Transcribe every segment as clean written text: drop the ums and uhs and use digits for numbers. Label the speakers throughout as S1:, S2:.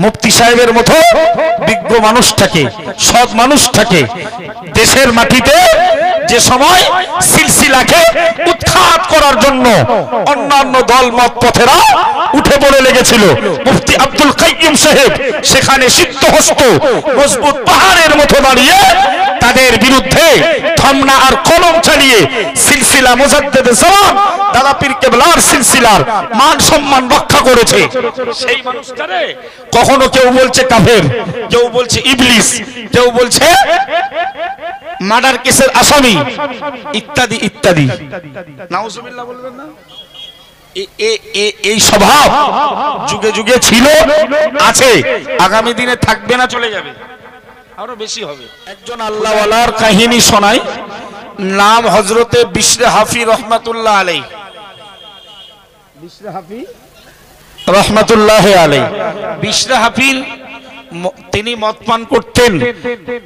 S1: মুফতি সাহেবের মতো বিজ্ঞ মানুষটাকে, সৎ মানুষটাকে দেশের মাটিতে যে সময় সিলসিলাকে উৎখাত করার জন্য অন্যান্য দল মত পথেরা উঠে পড়ে লেগেছিল, মুফতি আব্দুল কাইয়ুম সাহেব সেখানে সিদ্ধহস্ত মজবুত পাহাড়ের মতো দাঁড়িয়ে তাদের বিরুদ্ধে ধমনা আর কলম চালিয়ে সিলসিলা মুজাদ্দেদে জামান দাদা পীর কেবলার সিলসিলার মান সম্মান রক্ষা করেছে। সেই মানুষটারে কখনো কেউ বলছে কাফের, কেউ বলছে ইবলিস, কেউ বলছে মার্ডার কেসের আসামি ইত্যাদি ইত্যাদি। নাউজুবিল্লাহ বলবেন না? এই স্বভাব যুগে যুগে ছিল, আছে, আগামী দিনে থাকবে না, চলে যাবে, আরো বেশি হবে। একজন আল্লাহওয়ালার কাহিনী শোনাই, নাম হযরতে বিশরে হাফি রহমাতুল্লাহ আলাইহি। বিশরে হাফি রহমাতুল্লাহ আলাইহি, বিশরে হাফি তিনি মদ পান করতেন,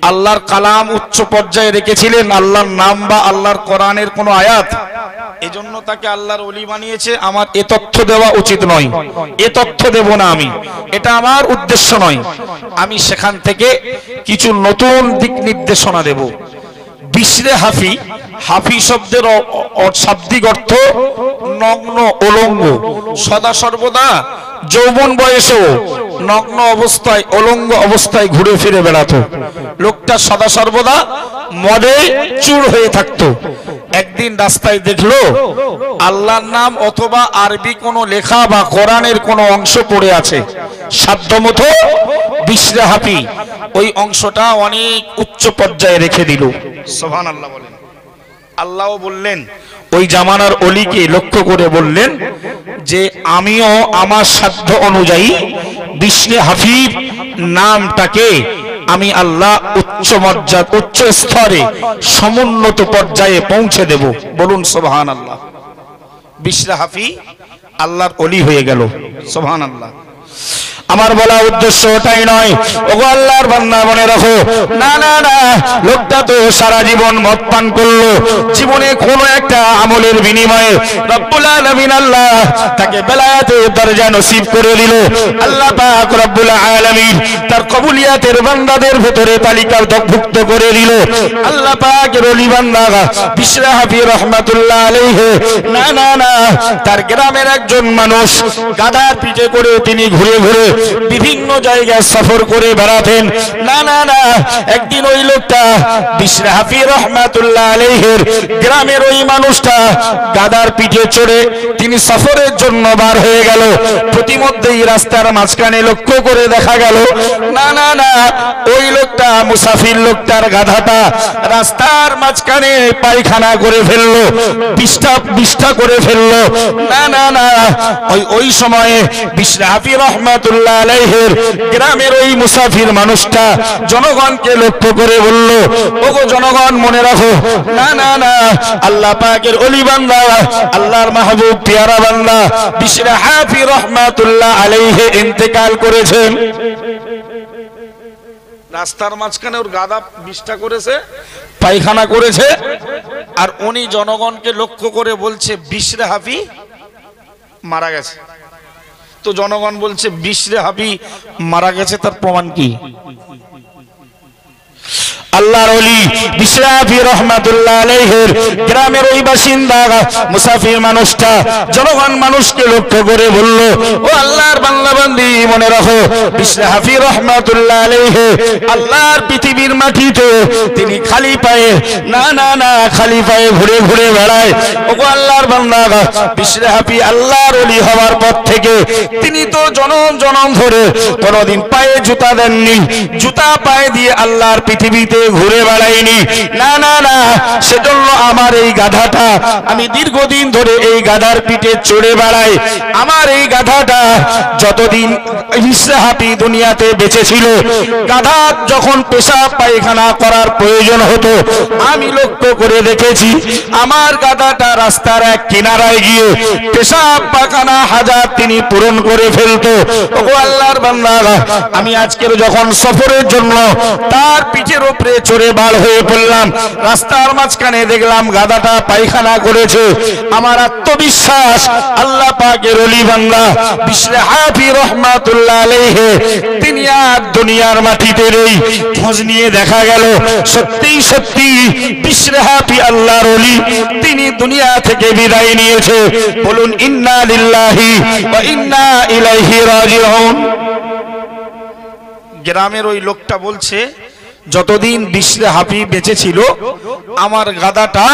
S1: আল্লাহর কালাম উচ্চ পর্যায়ে রেখেছিলেন, আল্লাহর নাম বা আল্লাহর কোরআনের কোন আয়াত, এজন্য তাকে আল্লাহর ওলি বানিয়েছে। আমার এ তথ্য দেওয়া উচিত নয়, এ তথ্য দেব না আমি, এটা আমার উদ্দেশ্য নয়। আমি সেখান থেকে কিছু নতুন দিক নির্দেশনা দেব। বিশরে হাফি, হাফি শব্দের শাব্দিক অর্থ নগ্ন, অলঙ্গ, সদা সর্বদা যৌবন বয়সেও নগ্ন অবস্থায়, অলঙ্গ অবস্থায় ঘুরে ফিরে বেড়াতো। লোকটা সদা সর্বদা মদে চুর হয়ে থাকতো। একদিন রাস্তায় দেখলো আল্লাহর নাম অথবা আরবি কোনো লেখা বা কোরআনের কোনো অংশ পড়ে আছে। সাধ্যমতো বিশরে হাফি ওই অংশটা অনেক উচ্চ পর্যায়ে রেখে দিল। সুবহানাল্লাহ বলেন। আল্লাহ বললেন, ওই জামানার অলিকে লক্ষ্য করে বললেন যে আমিও আমার সাধ্য অনুযায়ী বিশরে হাফির নামটাকে আমি আল্লাহ উচ্চ মর্যাদা, উচ্চ স্তরে, সমুন্নত পর্যায়ে পৌঁছে দেব। বলুন সুবহানাল্লাহ। বিশরে হাফি আল্লাহর ওলি হয়ে গেল। সুবহানাল্লাহ। আমার বলা উদ্দেশ্য ওটাই নয়, ওগো আল্লাহর বান্দা মনে রাখো, না না না, লোকটা তো সারা জীবন মদ পান করলো, জীবনে কোনো একটা আমলের বিনিময়ে রব্বুল আলামিন আল্লাহ তাকে বেলায়েতের দরজা নসিব করে দিল। আল্লাহ পাক রব্বুল আলামিন তার কবুলিয়াতের বান্দাদের ভিতরে তালিকাভুক্ত করে দিল। আল্লাহ পাকের ওলি বান্দা বিশরে হাফি রহমাতুল্লাহ আলাইহি, না না না, তার গ্রামের একজন মানুষ গাধার পিঠে করে তিনি ঘুরে ঘুরে বিভিন্ন জায়গায় সফর করে বেড়াতেন। না না না, একদিন ওই লোকটা বিশরে হাফি রহমাতুল্লাহ আলাইহির গ্রামের ওই মানুষটা গাধার পিঠে চড়ে তিনি সফরের জন্য বার হয়ে গেল। প্রতিমধ্যেই রাস্তার মাঝখানে লক্ষ্য করে দেখা গেল, না না না, ওই লোকটা মুসাফির লোকটার গাধাটা রাস্তার মাঝখানে পায়খানা করে ফেললো, বিষ্ঠা করে ফেললো। না না না, ওই সময়ে বিশরে হাফি রহমাতুল্লাহ আলাইহির গ্রামের ওই মুসাফির মানুষটা জনগণকে লক্ষ্য করে বলল, ওগো জনগণ মনে রাখো, না না না, আল্লাহ পাকের ওলি বান্দা, আল্লাহর মাহবুব পিয়ারা বান্দা বিশরে হাফি রহমাতুল্লাহ আলাইহি ইন্তেকাল করেছেন। রাস্তার মাঝখানে ওর গাদা বিষ্ঠা করেছে, পায়খানা করেছে, আর উনি জনগণকে লক্ষ্য করে বলছে বিশরে হাফি মারা গেছে। তো জনগণ বলছে বিশরে হাফি মারা গেছে, তার প্রমাণ কি? আল্লাহর ওলি বিশরে হাফি রাহমাতুল্লাহ আলাইহির গ্রামের ওই বাসিন্দা মুসাফির মানুষটা জনগণ মানুষকে লক্ষ্য করে বলল, ও আল্লাহর বান্দা বান্দি মনে রাখো, বিশরে হাফি রাহমাতুল্লাহ আলাইহি আল্লাহর পৃথিবীর মাটিতে তিনি খালি পায়ে, না না না, খালি পায়ে ঘুরে ঘুরে বেড়ায়। ও আল্লাহর বান্দা, বিশরে হাফি আল্লাহর ওলি হওয়ার পর থেকে তিনি তো জনম জনম ধরে কোনদিন পায়ে জুতা দেননি, জুতা পায়ে দিয়ে আল্লাহর পৃথিবীতে ঘুরে বেড়াইনি। না না না, সেজন্য আমার এই গাধাটা, আমি দীর্ঘদিন ধরে এই গাধার পিঠে চড়ে বেড়াই। আমার এই গাধাটা যতদিন বিশরে হাফি দুনিয়াতে বেঁচে ছিল, গাধা যখন পেশাব পায়খানা করার প্রয়োজন হতো, আমি লক্ষ্য করে দেখেছি আমার গাধাটা রাস্তার এক কিনারায় গিয়ে পেশাব পায়খানা হাজার তিনি পূরণ করে ফেলতো। ও আল্লাহর বান্দা, আমি আজকের যখন সফরের জন্য তার পিঠের উপরে উপরে চড়ে বার হয়ে পড়লাম। রাস্তার মাঝখানে দেখলাম গাধাটা পায়খানা করেছে। আমার আত্মবিশ্বাস, আল্লাহ পাকের ওলি বান্দা বিশরে হাফি রহমাতুল্লাহ আলাইহি তিনি আর দুনিয়ার মাটিতে নেই। খোঁজ নিয়ে দেখা গেল সত্যি সত্যি বিশরে হাফি আল্লাহর ওলি তিনি দুনিয়া থেকে বিদায় নিয়েছে। বলুন ইন্না লিল্লাহি ওয়া ইন্না ইলাইহি রাজিউন। গ্রামের ওই লোকটা বলছে, যতদিন বিশরে হাফি বেঁচে ছিল আমার গাধাটা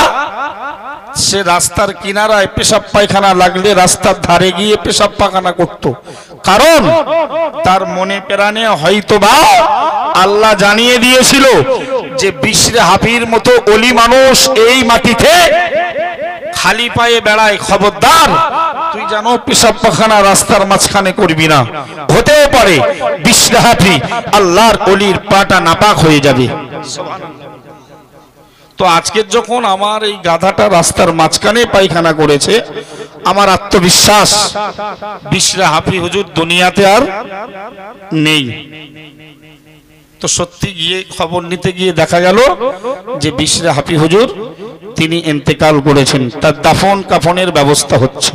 S1: সে রাস্তার কিনারায় পেশাব পায়খানা লাগলে রাস্তার ধারে গিয়ে পেশাব পায়খানা করত। কারণ তার মনে প্রাণে হয়তোবা আল্লাহ জানিয়ে দিয়েছিল যে বিশরে হাফির মতো ওলি মানুষ এই মাটিতে খালি পায়ে বেড়ায়, খবরদার তুই জানো পেশাব পায়খানা রাস্তার মাঝখানে করবি না। হতেও পারে বিশরে হাফি আল্লাহর ওলির পাটা নাপাক হয়ে যাবে। তো আজকের যখন আমার এই গাধাটা রাস্তার মাঝখানে পায়খানা করেছে, আমার আত্মবিশ্বাস বিশরে হাফি হুজুর দুনিয়াতে আর নেই। তো সত্যি গিয়ে খবর নিতে গিয়ে দেখা গেল যে বিশরে হাফি হুজুর তিনি ইন্তেকাল করেছেন, তার দাফন কাফনের ব্যবস্থা হচ্ছে।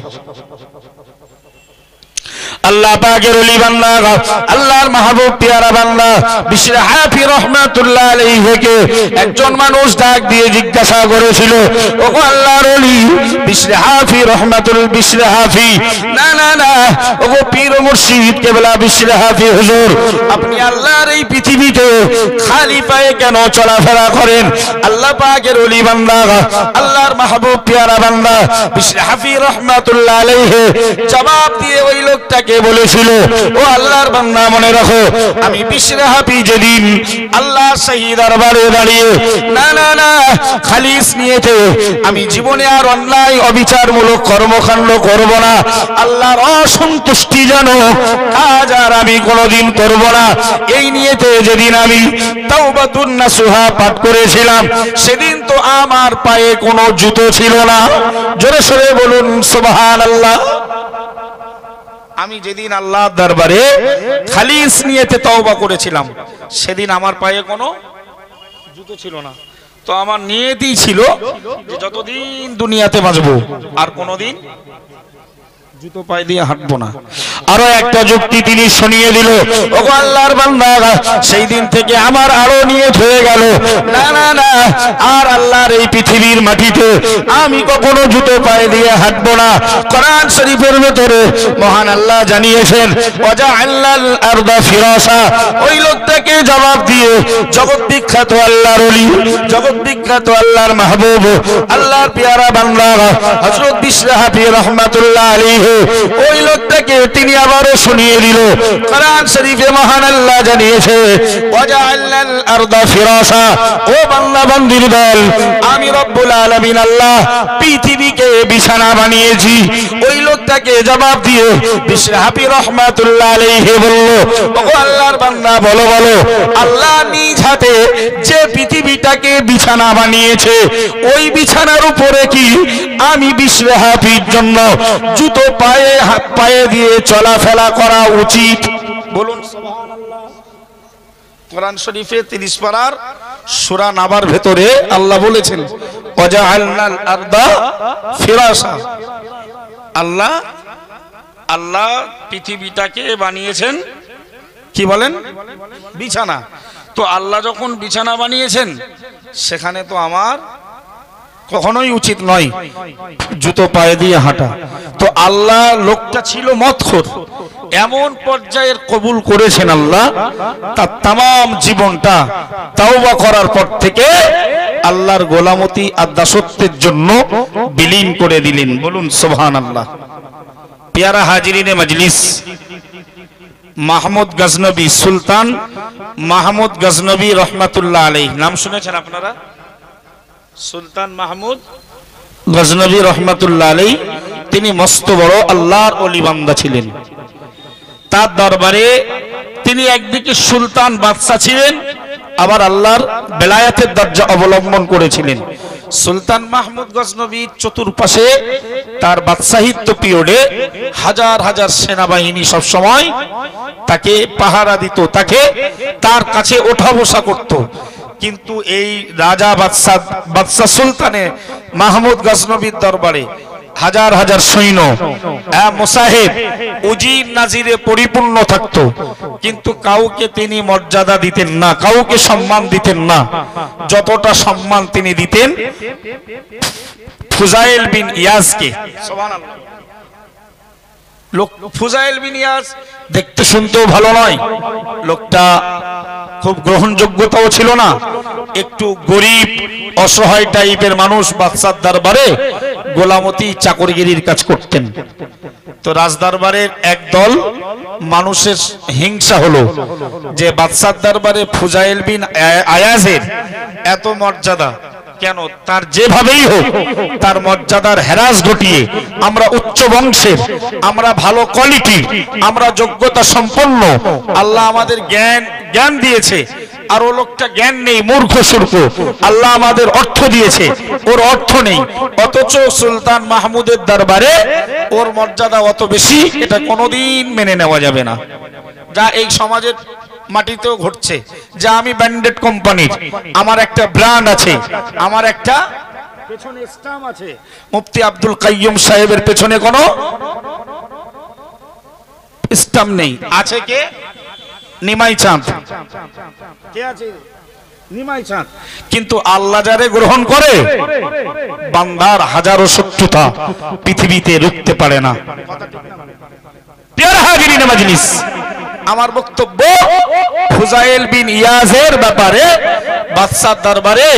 S1: আল্লাহ পাকের ওলি বান্দা, আল্লাহর মাহবুব পিয়ারা বান্দা বিশরে হাফি রাহমাতুল্লাহ আলাইহিকে একজন মানুষ ডাক দিয়ে জিজ্ঞাসা করেছিল, ওগো আল্লাহর ওলি বিশরে হাফি বিশরে হাফি, না না না, ওগো পীর ও মুর্শিদ কেবলা বিশরে হাফি হুজুর, আপনি আল্লাহর এই পৃথিবীতে খালি পায়ে কেন চলাফেরা করেন? আল্লাহ পাকের ওলি বান্দা, আল্লাহর মাহবুব পিয়ারা বান্দা বিশরে হাফি রাহমাতুল্লাহ আলাইহি জবাব দিয়ে ওই লোকটাকে বলেছিল, ও আল্লাহর বান্দা মনে রাখো, আমি বিশরে হাফি যেদিন আল্লাহ সেই দরবারে দাঁড়িয়ে না না না খালিস নিয়েতে আমি জীবনে আর অন্যায় অবিচারমূলক কর্মকাণ্ড করব না, আল্লাহর অসন্তুষ্টিজনক কাজ আর আমি কোনোদিন করব না, এই নিয়েতে যেদিন আমি তাওবাতুন নাসুহা পাঠ করেছিলাম সেদিন তো আমার পায়ে কোনো জুতো ছিল না। জোরে সোরে বলুন সুবহানাল্লাহ। আমি যেদিন আল্লাহর দরবারে খালিস নিয়েতে তওবা করেছিলাম সেদিন আমার পায়ে কোনো জুতো ছিল না। তো আমার নিয়তই ছিল যে যতদিন দুনিয়াতে বাঁচবো আর কোনোদিন জুতো পায়ে দিয়ে হাঁটবো না। আরো একটা যুক্তি তিনি শুনিয়ে দিল, ওগো আল্লাহর বান্দা সেই দিন থেকে আমার আরো নিয়ত হয়ে গেল, না না না আর আল্লাহর এই পৃথিবীর মাটিতে আমি কখনো জুতো পায়ে দিয়ে হাঁটবো না। কোরআন শরীফের ভেতরে মহান আল্লাহ জানিয়েছেন, ওয়াজআলনাল আরদা ফিরাসা, ওই লোকটাকে জবাব দিয়ে জগৎ বিখ্যাত আল্লাহর ওলি, জগৎ বিখ্যাত আল্লাহর মাহবুব, আল্লাহর পেয়ারা বান্দা হযরত বিশরে হাফি রাহমাতুল্লাহ আলাইহি ওই লোকটাকে তিনি আবারও শুনিয়ে দিল। কোরআন শরীফে মহান আল্লাহ জানিয়েছে, ওয়াজআলনাল আরদা ফিরাসা, ও বান্দা বান্দির দল, আমি রব্বুল আলামিন আল্লাহ পৃথিবীকে বিছানা বানিয়েছি। ওই লোকটাকে জবাব দিয়ে বিশরে হাফি রাহমাতুল্লাহ আলাইহি বলল, ওগো আল্লাহর বান্দা বলো বলো, আল্লাহ নিজ হাতে যে পৃথিবীটাকে বিছানা বানিয়েছে ওই বিছানার উপরে কি আমি বিশরে হাফির জন্য জুতো পায়ে দিয়ে চলাফেরা করা উচিত? বলুন সুবহানাল্লাহ। কোরআন শরীফে 30 পারার সূরা নাবার ভেতরে আল্লাহ বলেছেন, ওয়াজআলনাল আরদা ফিরাসা, আল্লাহ পৃথিবীটাকে বানিয়েছেন কি বলেন? বিছানা। তো আল্লাহ যখন বিছানা বানিয়েছেন সেখানে তো আমার কখনোই উচিত নয় জুতো পায়ে দিয়ে হাঁটা। তো আল্লাহ লোকটা ছিল মদখোর, এমন পর্যায়ের কবুল করেছেন আল্লাহ, তার তাম জীবনটা তাওবা করার পর থেকে আল্লাহর গোলামতি আর দাসত্বের জন্য বিলীন করে দিলেন। বলুন সুবহানাল্লাহ। প্যারা হাজিরিনে মজলিস, মাহমুদ গজনবী, সুলতান মাহমুদ গজনবী রহমাতুল্লাহ আলাইহি, নাম শুনেছেন আপনারা? সুলতান মাহমুদ গজনবী রহমাতুল্লাহ আলাইহি তিনি মস্ত বড় আল্লাহর ওলি বান্দা ছিলেন। তার দরবারে তিনি একদিকে সুলতান বাদশা ছিলেন, আবার আল্লাহর বেলায়াতের দরজা অবলম্বন করেছিলেন। সুলতান মাহমুদ গজনবীর চতুর্পাশে তার বাদশাহিত্য পিরিয়ডে হাজার হাজার সেনাবাহিনী সব সময় তাকে পাহারা দিত, তাকে তার কাছে ওঠা বসা করত। কিন্তু এই রাজা বাদশা সুলতানে মাহমুদ গজনবীর দরবারে হাজার হাজার সৈন্য মুসাহিব উজির নাজিরে পরিপূর্ণ থাকতো, কিন্তু কাউকে তিনি মর্যাদা দিতেন না, কাউকে সম্মান দিতেন না। যতটা সম্মান তিনি দিতেন ফুজাইল বিন ইয়াজকে। সুবহানাল্লাহ। লোক ফুজাইল বিন ইয়াজ দেখতে শুনতেও ভালো নয়, লোকটা খুব গ্রহণযোগ্যতাও ছিল না, একটু গরিব অসহায় টাইপের মানুষ। বাদশার দরবারে গোলামতি চাকরগিরির কাজ করতেন। তো রাজদরবারের একদল মানুষের হিংসা হলো যে বাদশার দরবারে ফুজাইল বিন আয়াজের এত মর্যাদা, কেন তার যেভাবেই হোক তার মর্যাদার হ্রাস ঘটিয়ে আমরা উচ্চ বংশের, আমরা ভালো কোয়ালিটি, আমরা যোগ্যতা সম্পন্ন, আল্লাহ আমাদের জ্ঞান দিয়েছে, আর ও লোকটা জ্ঞান নেই, মূর্খ সূর্খ। আল্লাহ আমাদের অর্থ দিয়েছে, ওর অর্থ নেই, অথচ সুলতান মাহমুদের দরবারে ওর মর্যাদা অত বেশি, এটা কোনোদিন মেনে নেওয়া যাবে না। যা এই সমাজের মাটিতেও ঘটছে, যে আমি ব্র্যান্ডেড কোম্পানির, আমার একটা ব্র্যান্ড আছে, আমার একটা পেছনে স্ট্যাম্প আছে। মুফতি আব্দুল কাইয়ুম সাহেবের পেছনে কোনো স্ট্যাম্প নেই, আছে কে? নিমাই চাঁদ। কে আছে? নিমাই চাঁদ। কিন্তু আল্লাহ যারে গ্রহণ করে, বান্দার হাজারো শত্রুতা পৃথিবীতে রুখতে পারে না। প্রিয় হাজিরিন মাজলিস, আমার বক্তব্য ফুজাইল বিন ইয়াজের ব্যাপারে বাদশার দরবারে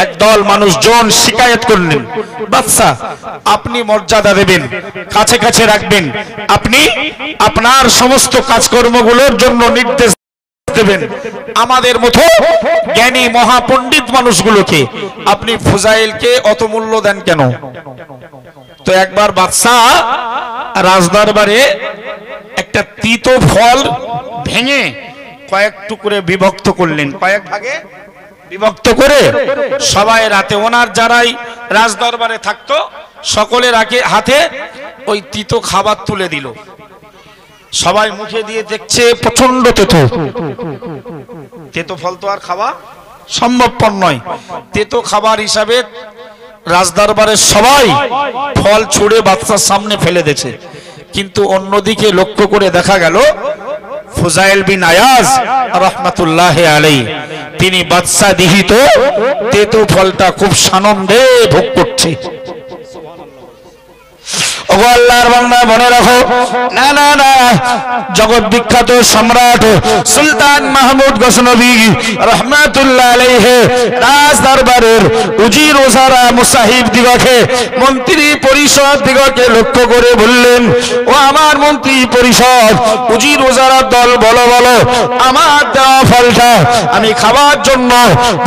S1: একদল মানুষজন শিকায়ত করলেন, বাদশা আপনি মর্যাদা দেবেন, কাছে কাছে রাখবেন, আপনি আপনার সমস্ত কাজকর্মগুলোর জন্য নির্দেশ দেবেন, আমাদের মতো জ্ঞানী মহাপণ্ডিত মানুষগুলোকে আপনি ফুজাইলকে অত মূল্য দেন কেন? তো একবার বাদশা রাজদরবারে একটা তিতো ফল ভেঙে কয়েক টুকরে বিভক্ত করলেন, কয়েক ভাগে বিভক্ত করে সবাই রাতে ওনার যারাই রাজদরবারে থাকতো সকলের হাতে ওই তিতো খাবার তুলে দিল। সবাই মুখে দিয়ে দেখছে প্রচন্ড তেতো। তেতো ফল তো আর খাওয়া সম্ভবপর নয়। তেতো খাবার হিসাবে রাজদরবারের সবাই ফল ছুঁড়ে বাদশার সামনে ফেলে দিয়েছে। কিন্তু অন্যদিকে লক্ষ্য করে দেখা গেল ফুজাইল বিন আয়াজ রাহমাতুল্লাহি আলাইহি তিনি বাদশা দিহিত তেতো ফলটা খুব সানন্দে ভোগ করছে। ওগো আল্লাহর বান্দা মনে রাখো, না না না, জগৎ বিখ্যাত সম্রাট সুলতান মাহমুদ গজনবী রাহমাতুল্লাহ আলাইহি রাজ দরবারের উজির ওজারা মুসাহিব দিগকে, মন্ত্রী পরিষদ দিগকে লক্ষ্য করে বললেন, ও আমার মন্ত্রী পরিষদ, উজির ওজারার দল, বলো বলো আমার দেওয়া ফলটা আমি খাবার জন্য,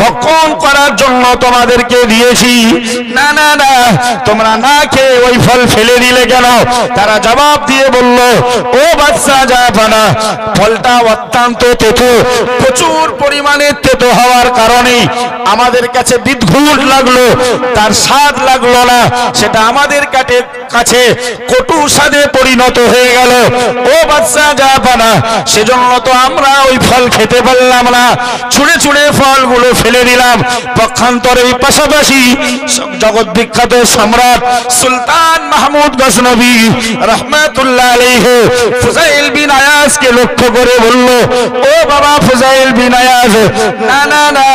S1: ভক্ষণ করার জন্য তোমাদেরকে দিয়েছি, না না না তোমরা না খেয়ে ওই ফল ফেলে দিলে কেন? তারা জবাব দিয়ে বলল, ও বাদশা জাহাপানা, ফলটা অত্যন্ত তেতো, প্রচুর পরিমাণে তেতো হওয়ার কারণে আমাদের কাছে বিদঘুট লাগলো, তার স্বাদ লাগলো না, সেটা আমাদের কাছে কটু স্বাদে পরিণত হয়ে গেল। ও বাদশা জাহাপানা, সেজন্য তো আমরা ওই ফল খেতে পারলাম না, ছুঁড়ে ছুঁড়ে ফলগুলো ফেলে দিলাম। পক্ষান্তরে পাশাপাশি জগৎ বিখ্যাত সম্রাট সুলতান মাহমুদ গজনবী রাহমাতুল্লাহ আলাইহি ফুজাইল বিন আয়াজকে লক্ষ্য করে বলল, ও বাবা ফুজাইল বিন আয়াজ, না না না,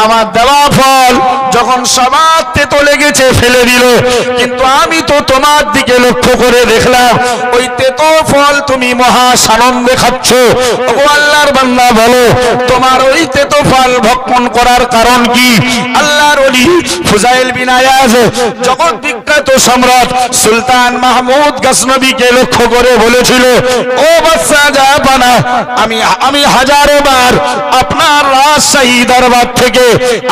S1: আমার দেওয়া ফল যখন সবার তেতো লেগেছে ফেলে দিল, কিন্তু আমি তো তোমার দিকে লক্ষ্য করে দেখলাম ওই তেতো ফল তুমি মহা সানন্দে খাচ্ছ। ও আল্লাহর বান্দা বলো, তোমার ওই তেতো ফল ভক্ষণ করার কারণ কি? আল্লাহর ওলি ফুজাইল বিন আয়াজ জগৎ বিখ্যাত সম্রাট সুলতান মাহমুদ গজনবীকে লক্ষ্য করে বলেছিল, ও বাদশা জাহাপানা, আমি হাজারো বার আপনার রাজশাহী দরবার থেকে,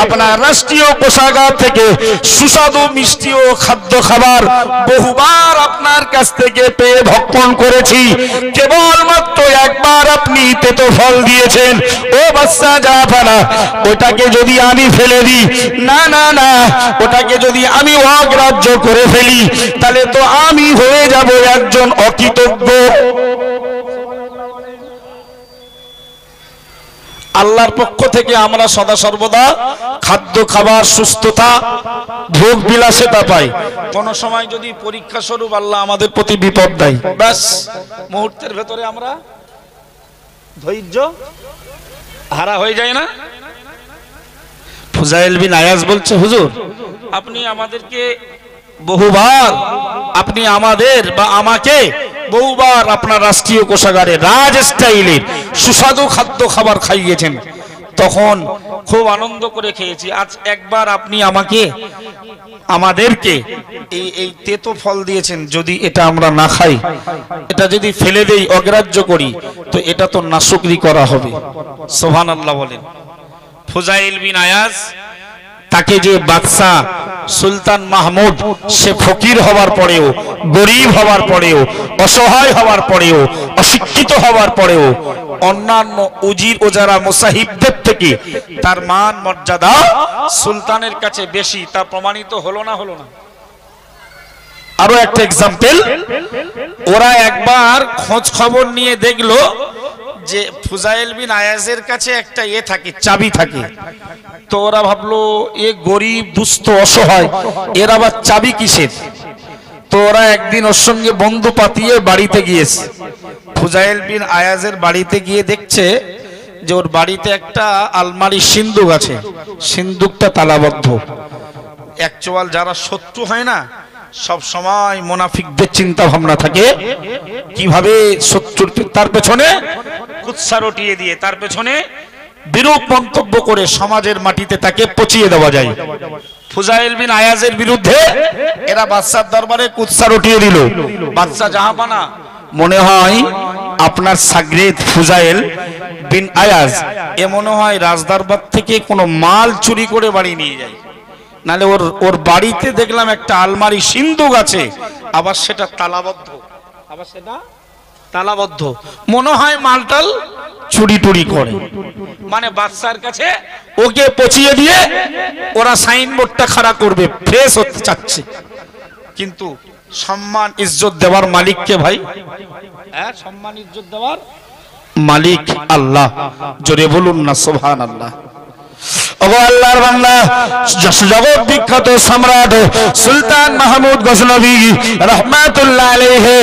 S1: আপনার রাষ্ট্রীয় কোষাগার থেকে সুস্বাদু মিষ্টি ও খাদ্য খাবার বহুবার আপনার কাছ থেকে পেয়ে ভক্ষণ করেছি, কেবলমাত্র একবার আপনি তেতো ফল দিয়েছেন। ও বাদশা জাহাপানা, ওটাকে যদি আমি ফেলে দিই, না না না, ওটাকে যদি আমি অগ্রাহ্য করে ফেলি, তাহলে তো আমি হয়ে যাব একজন অকৃতজ্ঞ। আল্লাহর পক্ষ থেকে আমরা সদা সর্বদা খাদ্য খাবার সুস্থতা ভোগ বিলাসিতা পাই। কোন সময় যদি পরীক্ষা স্বরূপ আল্লাহ আমাদের প্রতি বিপদ দেয়, ব্যাস মুহূর্তের ভেতরে আমরা ধৈর্য হারা হয়ে যায় না। ফুজাইল বিন আয়াজ বলছে, হুজুর আপনি আমাদেরকে বহুবার, আপনি আমাদের বা আমাকে বহুবার আপনার রাষ্ট্রীয় কোষাগারে রাজ স্টাইলের সুস্বাদু খাদ্য খাবার খাইয়েছেন, তখন খুব আনন্দ করে খেয়েছি। আজ একবার আপনি আমাদেরকে এই তেতো ফল দিয়েছেন, যদি এটা আমরা না খাই, এটা যদি ফেলে দেই, অগ্রাহ্য করি, তো এটা তো নাশুকরি করা হবে। সুবহানাল্লাহ বলেন। ফুজাইল বিন আয়াজ, তাকে যে বাদশা সুলতান মাহমুদ, সে ফকির হওয়ার পরেও, গরিব হওয়ার পরেও, অসহায় হওয়ার পরেও, অশিক্ষিত হওয়ার পরেও অন্যান্য উজির ও যারা মুসাহিবদের থেকে তার মান মর্যাদা সুলতানের কাছে বেশি, তা প্রমাণিত হলো না? হলো না? আরো একটা এক্সাম্পল, ওরা একবার খোঁজ খবর নিয়ে দেখলো যে ফুজাইল বিন আয়াজের কাছে একটা থাকে, চাবি থাকে। তো ওরা ভাবলো এ গরিব দুস্থ অসহায়, এর আবার চাবি কিসের? তো ওরা একদিন ওর সঙ্গে বন্ধু পাতিয়ে বাড়িতে গিয়েছে। ফুজাইল বিন আয়াজের বাড়িতে গিয়ে দেখছে যে ওর বাড়িতে একটা আলমারি সিন্দুক আছে, সিন্দুকটা তালাবদ্ধ। অ্যাকচুয়াল যারা শত্রু হয় না, সব সময় মুনাফিকদের চিন্তা ভাবনা থাকে কিভাবে শত্রুর, তার পেছনে কুৎসা রটিয়ে দিয়ে, তার পেছনে বিরূপ মন্তব্য করে সমাজের মাটিতে তাকে পচিয়ে দেওয়া যায়। ফুজাইল বিন আয়াজের বিরুদ্ধে এরা বাদশার দরবারে কুৎসা রটিয়ে দিল। বাদশা জাহাপানা, মনে হয় আপনার সাগরেদ ফুজাইল বিন আয়াজ এ মনে হয় রাজদরবার থেকে কোনো মাল চুরি করে বাড়ি নিয়ে যায়, নালে ওর বাড়িতে দেখলাম একটা আলমারি সিন্দুক আছে, আবার সেটা তালাবদ্ধ, মনে হয় মালটাল চুরি টুরি করে। মানে বাদশার কাছে ওকে পচিয়ে দিয়ে ওরা সাইনবোর্ডটা খাড়া করবে, ফ্রেশ হতে চাচ্ছে। কিন্তু সম্মান ইজ্জত দেওয়ার মালিক কে ভাই? হ্যাঁ, সম্মান ইজ্জত দেওয়ার মালিক আল্লাহ। জোরে বলুন না সুবহানাল্লাহ। আল্লাহর বান্দা, জগৎ বিখ্যাত সম্রাট সুলতান মাহমুদ গজনবী রাহমাতুল্লাহ আলাইহি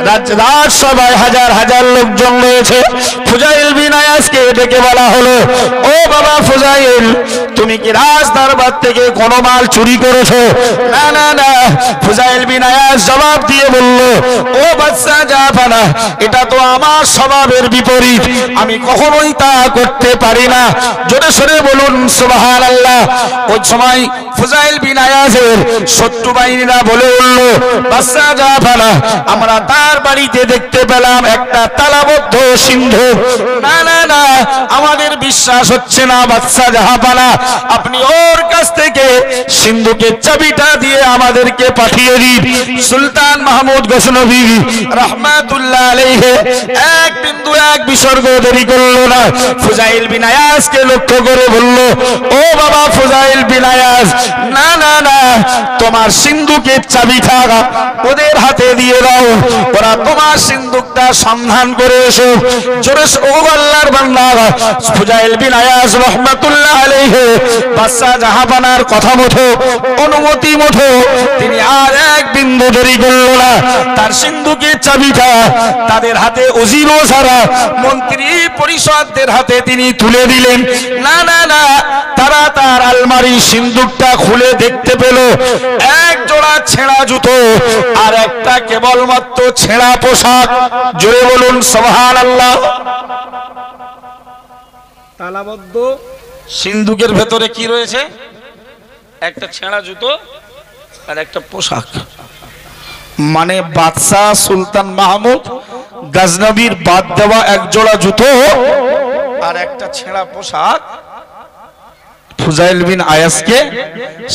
S1: রাজসভায় হাজার হাজার লোকজন রয়েছে। ফুজাইল বিন আয়াজকে ডেকে বলা হলো, ও বাবা ফুজাইল, তুমি কি রাজ দরবার থেকে কোনো মাল চুরি করেছো? না না না। ফুজাইল বিন আয়াজ জবাব দিয়ে বলল, ও বাদশা জাহাপানা, এটা তো আমার স্বভাবের বিপরীত, আমি কখনোই তা করতে পারি না। জোরে সরে বলুন সুবহানাল্লাহ। ওই সময় ফুজাইল বিন আয়াজের শত্রু বাহিনীরা বলে উঠল, বাদশা জাহাপানা, আমরা তার বাড়িতে দেখতে পেলাম একটা তালাবদ্ধ সিন্ধুক। না না না, আমাদের বিশ্বাস হচ্ছে না বাদশা জাহাপানা, আপনি ওর কাছ থেকে সিন্ধুকের চাবিটা দিয়ে আমাদেরকে পাঠিয়ে দিন। সুলতান মাহমুদ গজনবী রাহমাতুল্লাহ আলাইহি এক বিন্দু এক বিসর্গ দেরি করল না। ফুজাইল বিন আয়াজকে লক্ষ্য করে বলল, ও বাবা ফুজাইল বিন আয়াজ, না না না, তোমার সিন্ধুকের চাবিটা ওদের হাতে দিয়ে দাও, ওরা তোমার সিন্ধুকটা সন্ধান করে এসো। জোরে ও আল্লাহর বান্দা, ফুজাইল বিন আয়াজ রাহমাতুল্লাহ আলাইহি বাদশা জাহাপানার কথা মতো, অনুমতি মতো তিনি আর এক বিন্দু দেরি করল না। তার সিন্ধুকের চাবিটা তাদের হাতে, উজির ও সারা মন্ত্রী পরিষদদের হাতে তিনি তুলে দিলেন। না না না, তারা তার আলমারি সিন্ধুকটা খুলে দেখতে পেল এক জোড়া ছেঁড়া জুতো আর একটা কেবলমাত্র ছেঁড়া পোশাক। জোরে বলুন সুবহানাল্লাহ। তালাবদ্ধ সিন্ধুকের ভেতরে কি রয়েছে? একটা ছেঁড়া জুতো আর একটা পোশাক। মানে বাদশাহ সুলতান মাহমুদ গজনবীর বাদ দেওয়া এক জোড়া জুতো আর একটা ছেঁড়া পোশাক ফুজাইল বিন আয়াজকে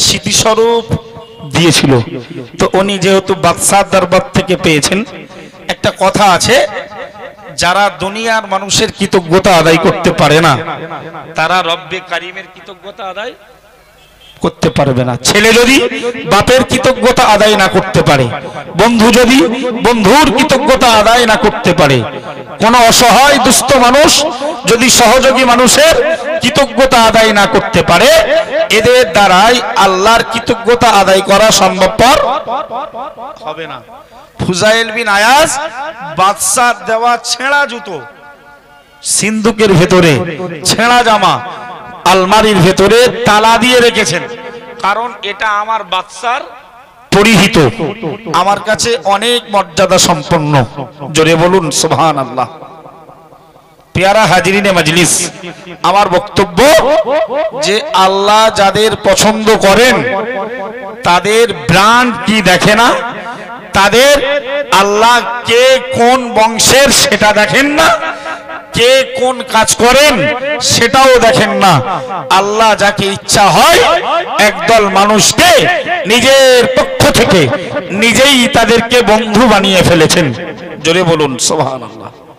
S1: স্মৃতিস্বরূপ দিয়েছিল। তো উনি যেহেতু বাদশাহ দরবার থেকে পেয়েছেন, একটা কথা আছে, যারা দুনিয়ার মানুষের কৃতজ্ঞতা আদায় করতে পারে না, তারা রব্বে কারিমের কৃতজ্ঞতা আদায় করতে পারবে না। ছেলে যদি বাপের কৃতজ্ঞতা আদায় না করতে পারে, বন্ধু যদি বন্ধুর কৃতজ্ঞতা আদায় না করতে পারে, কোন অসহায় দুস্থ মানুষ যদি সহযোগী মানুষের কৃতজ্ঞতা আদায় না করতে পারে, এদের দ্বারাই আল্লাহর কৃতজ্ঞতা আদায় করা সম্ভবপর হবে না। ফুজাইল বিন আয়াজ বাদশার দেওয়া ছেঁড়া জুতো, সিন্দুকের ভেতরে ছেঁড়া জামা আলমারির ভেতরে তালা দিয়ে রেখেছেন, কারণ এটা আমার বাদশার পরিহিত, আমার কাছে অনেক মর্যাদা সম্পন্ন। জোরে বলুন সুবহানাল্লাহ। পেয়ারা হাজিরিনে মজলিস, আমার বক্তব্য যে আল্লাহ যাদের পছন্দ করেন তাদের ব্র্যান্ড কি দেখে না, তাদের আল্লাহ কে কোন বংশের সেটা দেখেন না, কে কোন কাজ করেন সেটাও দেখেন না। আল্লাহ যাকে ইচ্ছা হয় একদল মানুষকে নিজের পক্ষ থেকে নিজেই তাদেরকে বন্ধু বানিয়ে ফেলেছেন। জোরে বলুন সুবহানাল্লাহ।